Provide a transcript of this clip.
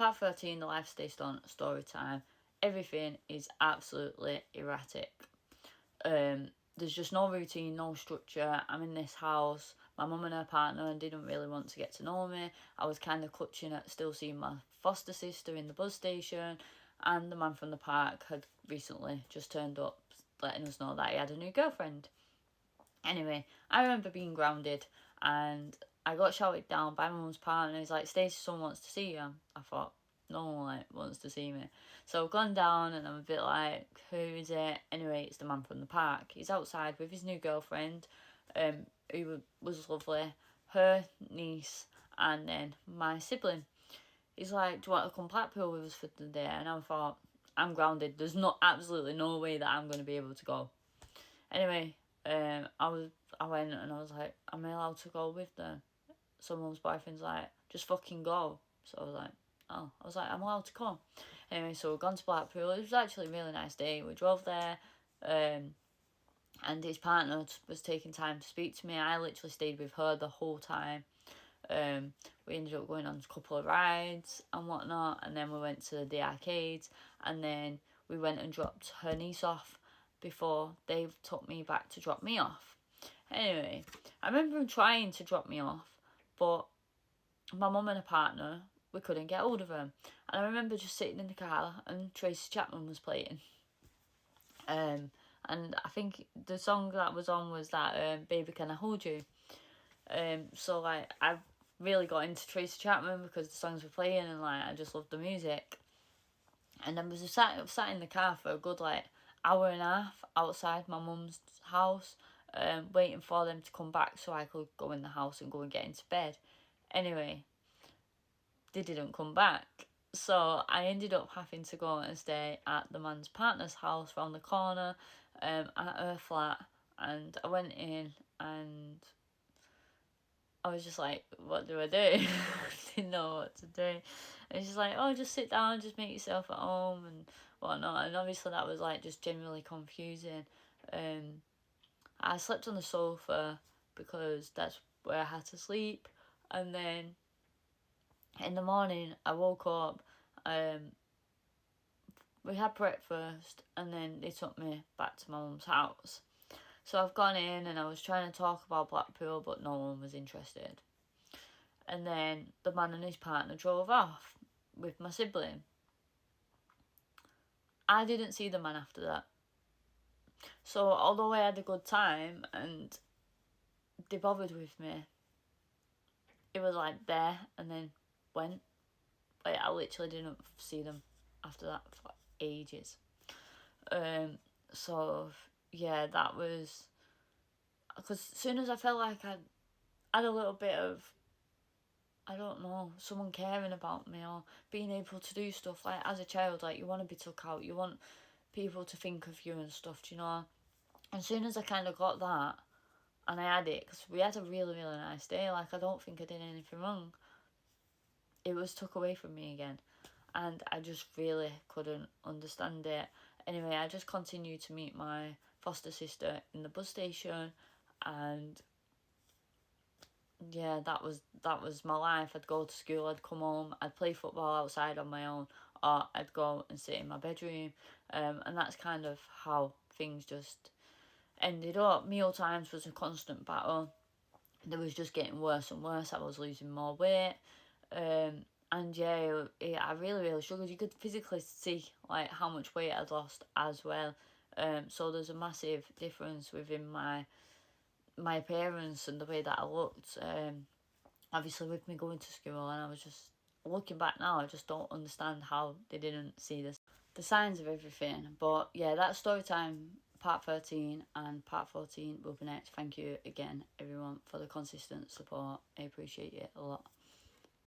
part 13, the life Stace on story time. Everything is absolutely erratic. There's just no routine, no structure. I'm in this house. My mum and her partner didn't really want to get to know me. I was kind of clutching at still seeing my foster sister in the bus station, and the man from the park had recently just turned up letting us know that he had a new girlfriend. Anyway, I remember being grounded, and I got shouted down by my mum's partner. He's like, Stacey, someone wants to see you. I thought, no one wants to see me. So I've gone down and I'm a bit like, who is it? Anyway, it's the man from the park. He's outside with his new girlfriend, who was lovely, her niece, and then my sibling. He's like, do you want to come Blackpool with us for the day? And I thought, I'm grounded. There's absolutely no way that I'm going to be able to go. Anyway, I went and I was like, am I allowed to go with them? Someone's boyfriend's like, just fucking go. So I was like, oh. I was like, I'm allowed to come. Anyway, so we've gone to Blackpool. It was actually a really nice day. We drove there, and his partner was taking time to speak to me. I literally stayed with her the whole time. We ended up going on a couple of rides and whatnot, and then we went to the arcades, and then we went and dropped her niece off before they took me back to drop me off. Anyway, I remember him trying to drop me off, but my mum and her partner, we couldn't get hold of them. And I remember just sitting in the car and Tracy Chapman was playing. And I think the song that was on was that Baby Can I Hold You. So like I really got into Tracy Chapman because the songs were playing, and like I just loved the music. And I was sat in the car for a good like hour and a half outside my mum's house, waiting for them to come back so I could go in the house and go and get into bed. Anyway, they didn't come back, so I ended up having to go and stay at the man's partner's house round the corner, at her flat. And I went in and I was just like, what do I do? I didn't know what to do. And she's like, oh, just sit down, just make yourself at home and whatnot. And obviously that was like just generally confusing. I slept on the sofa because that's where I had to sleep. And then in the morning I woke up, we had breakfast, and then they took me back to my mum's house. So I've gone in and I was trying to talk about Blackpool, but no one was interested. And then the man and his partner drove off with my sibling. I didn't see the man after that. So although I had a good time and they bothered with me, it was like there and then went. Like I literally didn't see them after that for ages. So yeah, that was because as soon as I felt like I had a little bit of, I don't know, someone caring about me or being able to do stuff, like as a child, like you want to be took out, you want people to think of you and stuff, do you know? And as soon as I kind of got that, and I had it, because we had a really, really nice day, like I don't think I did anything wrong, it was took away from me again. And I just really couldn't understand it. Anyway, I just continued to meet my foster sister in the bus station, and yeah, that was my life. I'd go to school, I'd come home, I'd play football outside on my own, or I'd go and sit in my bedroom, and that's kind of how things just ended up. Meal times was a constant battle. They was just getting worse and worse. I was losing more weight, and yeah, I really, really struggled. You could physically see like how much weight I'd lost as well. So there's a massive difference within my appearance and the way that I looked. Obviously with me going to school, and I was just looking back now, I just don't understand how they didn't see the signs of everything. But yeah, that's story time part 13, and part 14 will be next. Thank you again everyone for the consistent support. I appreciate it a lot.